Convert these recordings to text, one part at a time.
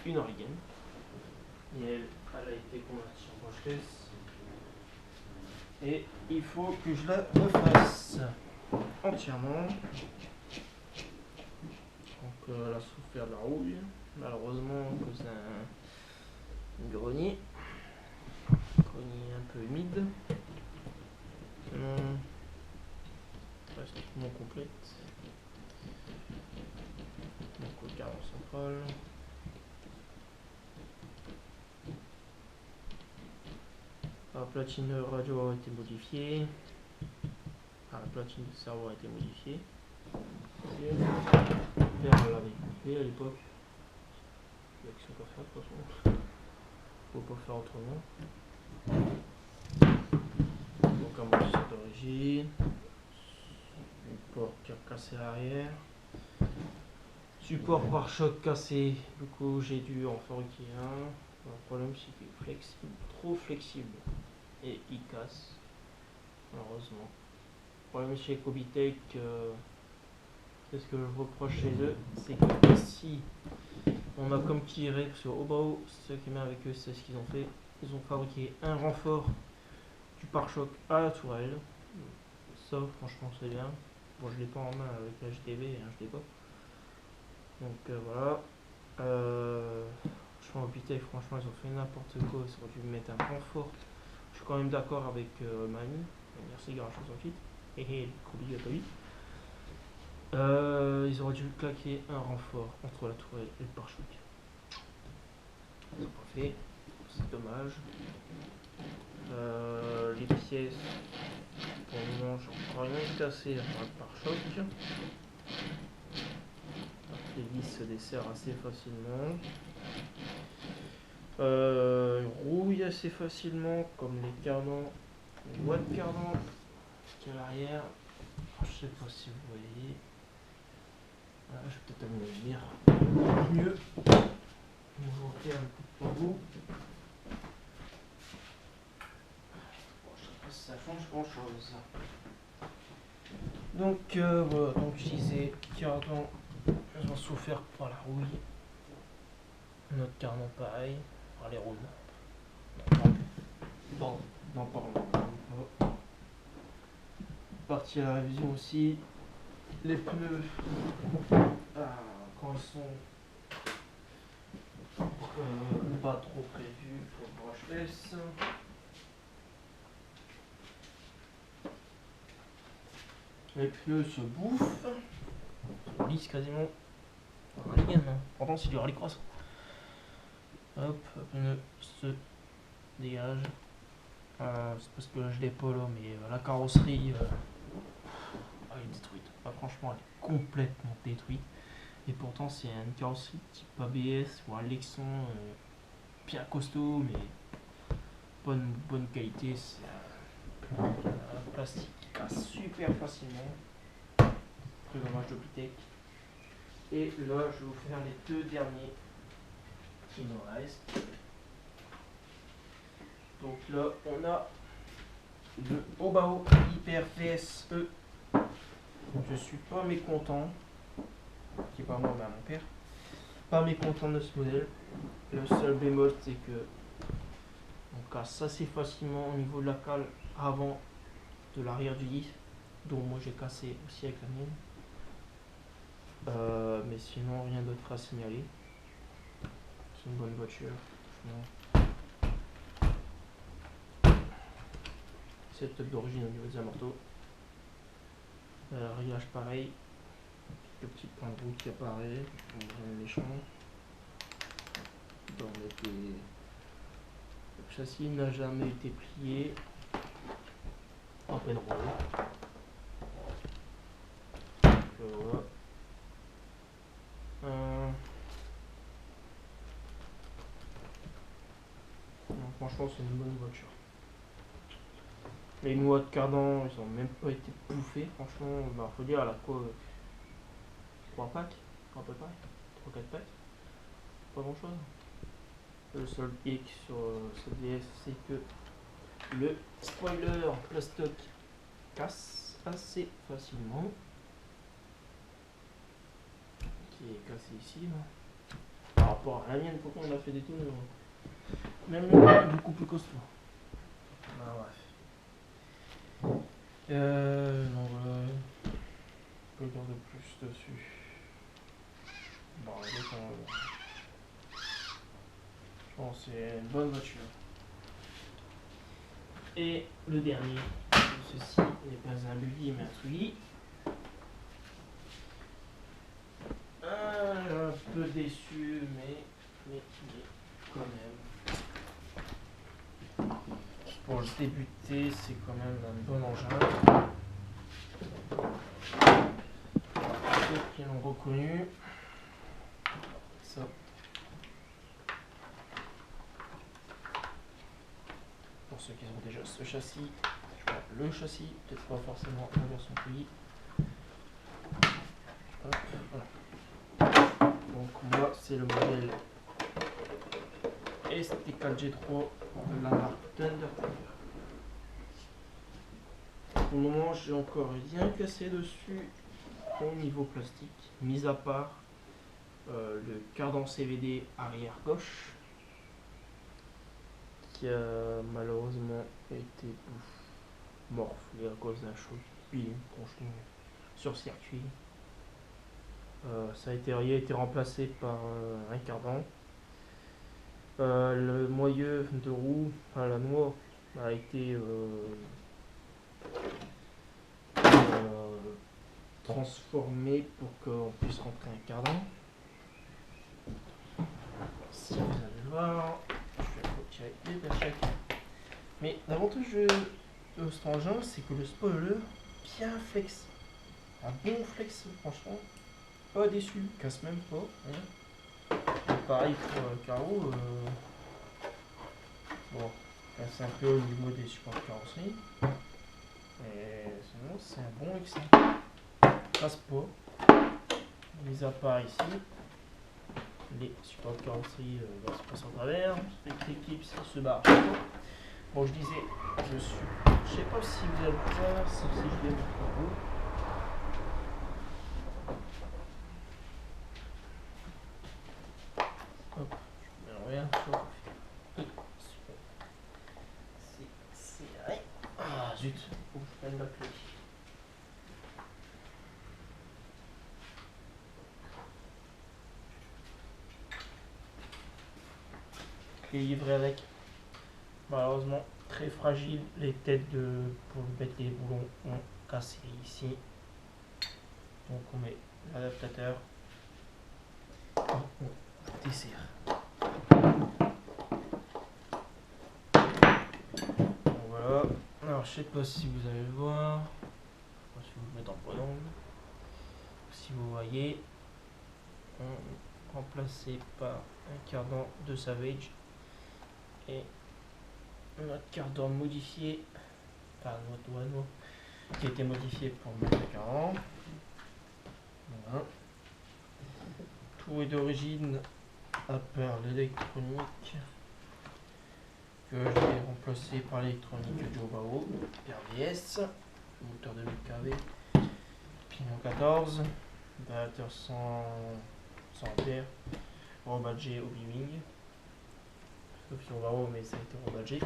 une Origane. Et elle a été convertie en brushless. Et il faut que je la refasse entièrement. Donc elle a souffert de la rouille, malheureusement à cause d'un grenier un peu humide. Sinon, pratiquement complète. Donc le cadre central. La platine de radio a été modifiée. La platine de cerveau a été modifiée. Elle l'avait coupé à l'époque. Il y a que ça qu'à faire de toute façon. Faut pas faire autrement. Donc amortisseur d'origine. Une porte qui a cassé l'arrière. Support par choc cassé. Du coup j'ai dû en fabriquer un. Le problème c'est qu'il est flexible, trop flexible. Et il casse. Malheureusement. Le problème chez Kobitech, c'est ce que je reproche chez eux, c'est que ici on a comme tiré sur Obao, ce qui est bien avec eux, c'est ce qu'ils ont fait. Ils ont fabriqué un renfort du pare-choc à la tourelle. Ça franchement c'est bien. Bon je l'ai pas en main avec la HDV, hein, je l'ai pas. Donc voilà. Franchement Kobitech, franchement ils ont fait n'importe quoi, ils auraient dû mettre un renfort. Je suis quand même d'accord avec Mani. Merci Garage 68. Et gros big up à lui. Ils auraient dû claquer un renfort entre la tourelle et le pare-choc. Ils n'ont pas fait, c'est dommage. Les pièces, pour le moment, j'ai encore rien cassé dans le pare-choc. Les vis se desserrent assez facilement. Rouille assez facilement, comme les cardans, les boîtes de cardans qui est à l'arrière. Je sais pas si vous voyez. Ah, je vais peut-être aménager mieux. On va faire un coup de tambour. Bon, je sais pas si ça change grand chose. Donc voilà, donc je disais, cardan, ils ont souffert par la rouille. Notre cardan pareil, par les roulements. Bon, n'en parlons pas. Partie à la révision aussi. Les pneus, quand ils sont pas trop prévus pour le brushless. Les pneus se bouffent, se lissent quasiment. Rallygan, hein. Pourtant c'est du rallycross. Hop, le pneu se dégage. C'est parce que je l'ai pas là, mais la carrosserie elle est détruite. Franchement, elle est complètement détruite. Et pourtant, c'est une carrosserie type ABS ou un Lexon bien costaud, mais bonne qualité. C'est un plastique qui casse super facilement. Très dommage d'Opitech. Et là, je vais vous faire les deux derniers qui nous restent. Donc là, on a le Obao Hyper VSE. Je suis pas mécontent. Qui est pas moi, mais à mon père. Pas mécontent de ce modèle. Le seul bémol, c'est que on casse assez facilement au niveau de la cale avant de l'arrière du disque, dont moi j'ai cassé aussi avec la mienne. Mais sinon, rien d'autre à signaler. C'est une bonne voiture. Setup d'origine au niveau des amortos. Réglage pareil. Le petit point de roue qui apparaît. Rien méchant. Bon, le châssis n'a jamais été plié. En pleine roue. Voilà. Franchement, c'est une bonne voiture. Les noix de cardan, ils ont même pas été bouffés. Franchement, bah, faut dire, à la quoi 3 packs, à peu près. 3-4 packs. Pas grand chose. Le seul hic sur cette DS, c'est que le spoiler plastoc casse assez facilement. Qui est cassé ici. Là. par rapport à la mienne, pourquoi on a fait des tours. Même le mien est beaucoup plus costaud. Ah, bref. Non, voilà. Un peu de plus dessus. Bon, il est quand même. Je pense que c'est une bonne voiture. Et le dernier, ceci n'est pas un buggy mais un Twiggy. Un peu déçu, mais quand même. Pour le débuter, c'est quand même un bon engin. Ceux qui l'ont reconnu, ça. Pour ceux qui ont déjà ce châssis, je vois le châssis, peut-être pas forcément la version Twiggy. Voilà. Donc moi c'est le modèle ST4G3 de la marque Thunder Tiger. Pour le moment j'ai encore rien cassé dessus au niveau plastique, mis à part le cardan CVD arrière gauche qui a malheureusement été morflé à cause d'un choc pile franchement sur circuit. Ça a été remplacé par un cardan. Le moyeu de roue, enfin la noix, a été transformé pour qu'on puisse rentrer un cardan. Si vous allez voir, je vais retirer les plaquettes. Mais l'avantage de cet engin, c'est que le spoiler, bien flex. Un bon flex, franchement. Pas déçu, casse même pas. Hein. Et pareil pour le carreau. Bon, casse un peu au niveau des supports de carrosserie. Mais sinon, c'est un bon excellent. Casse pas. Mis à part ici. Les supports de carrosserie se passent en travers. L'équipe se barre. Bon, je disais, je sais pas si vous allez voir, sauf si je vais pour vous. Hop, je mets rien. C'est vrai. Ah zut, faut que je prenne la clé. Clé livrée avec. Malheureusement, très fragile. Les têtes pour mettre les boulons ont cassé ici. Donc on met l'adaptateur. On desserre. Bon, voilà. Alors je sais pas si vous allez le voir. Si vous le mettez en point d'angle. Si vous voyez, remplacé par un cardan de Savage et notre cardan modifié par notre douane qui a été modifié pour mettre le cardan. Voilà. Tout est d'origine à part l'électronique que je vais remplacer par l'électronique du Jobao RVS, moteur de 1000 kV, pignon 14, batteur 100 ampères, rebadgé au B-Wing, sauf sur Jobao mais ça a été rebadgé.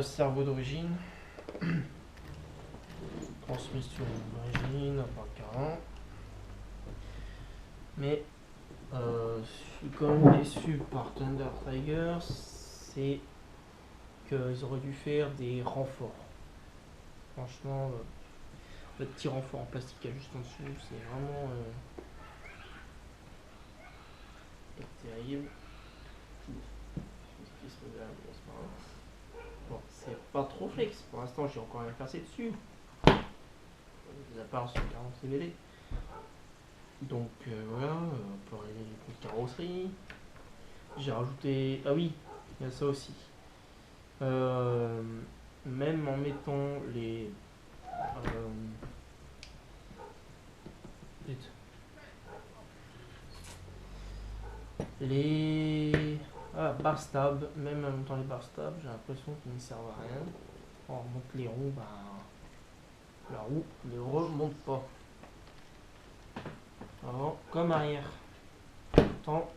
Cerveau d'origine, transmission d'origine, pas 40. Mais je suis quand même déçu par Thunder Tiger, c'est qu'ils auraient dû faire des renforts. Franchement, le petit renfort en plastique qu'il y a juste en dessous, c'est vraiment terrible. Bon, c'est pas trop flex, pour l'instant j'ai encore rien cassé dessus. Mis à part sur 40 CVD. Donc voilà, pour les coups de carrosserie. J'ai rajouté. Ah oui, il y a ça aussi. Même en mettant les. Les bar stab, même en mettant les bar stab, j'ai l'impression qu'ils ne servent à rien. On remonte les roues, la roue ne remonte pas. Avant comme arrière. l'important,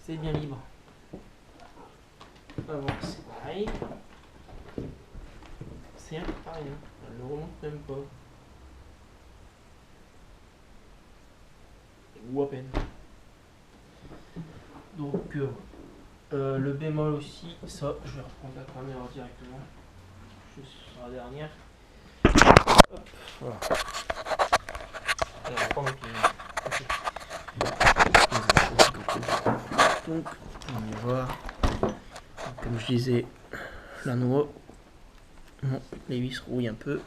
c'est bien libre. Avant, c'est pareil. C'est un peu pareil, hein. Elle ne remonte même pas. Ou à peine. Donc, le bémol aussi, ça, je vais reprendre la caméra directement. Je suis sur la dernière. Hop, voilà. Alors, on va prendre donc, on y va. Comme je disais, la noix, bon, les vis rouillent un peu.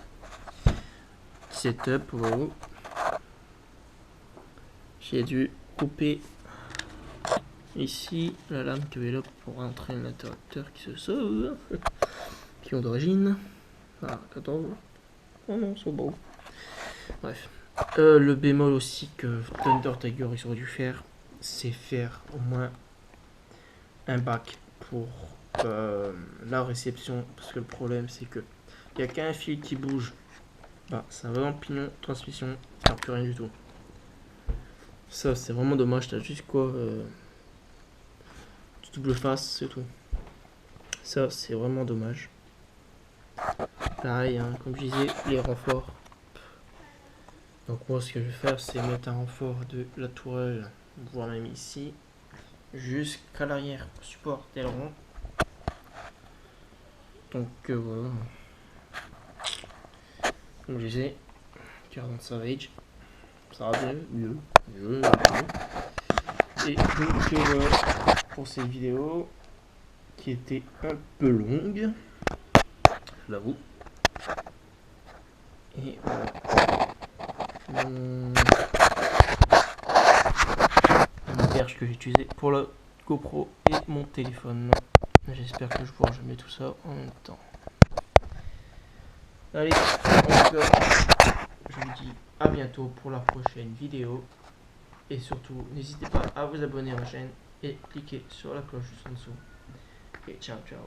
Setup, voilà. J'ai dû couper ici la lame qui est là pour rentrer l'interrupteur qui se sauve. Pion d'origine. Ah, attends. Oh non, c'est beau. Bref. Le bémol aussi que Thunder Tiger ils auraient dû faire, c'est faire au moins un bac pour la réception. Parce que le problème, c'est que il n'y a qu'un fil qui bouge. Bah, c'est vraiment pignon, transmission, ça plus rien du tout. Ça, c'est vraiment dommage. T'as juste quoi double face, c'est tout. Ça, c'est vraiment dommage. Pareil, hein, comme je disais, les renforts. Donc moi, ce que je vais faire, c'est mettre un renfort de la tourelle, voire même ici, jusqu'à l'arrière, support d'aileron. Donc voilà. Comme je disais, Cardon Savage, ça va bien, mieux. Et donc voilà pour cette vidéo qui était un peu longue, je l'avoue. Et voilà. Une perche que j'ai utilisée pour la GoPro et mon téléphone. J'espère que je pourrai jamais tout ça en même temps. Allez, je vous dis à bientôt pour la prochaine vidéo. Et surtout, n'hésitez pas à vous abonner à ma chaîne et cliquer sur la cloche juste en dessous. Et ciao ciao.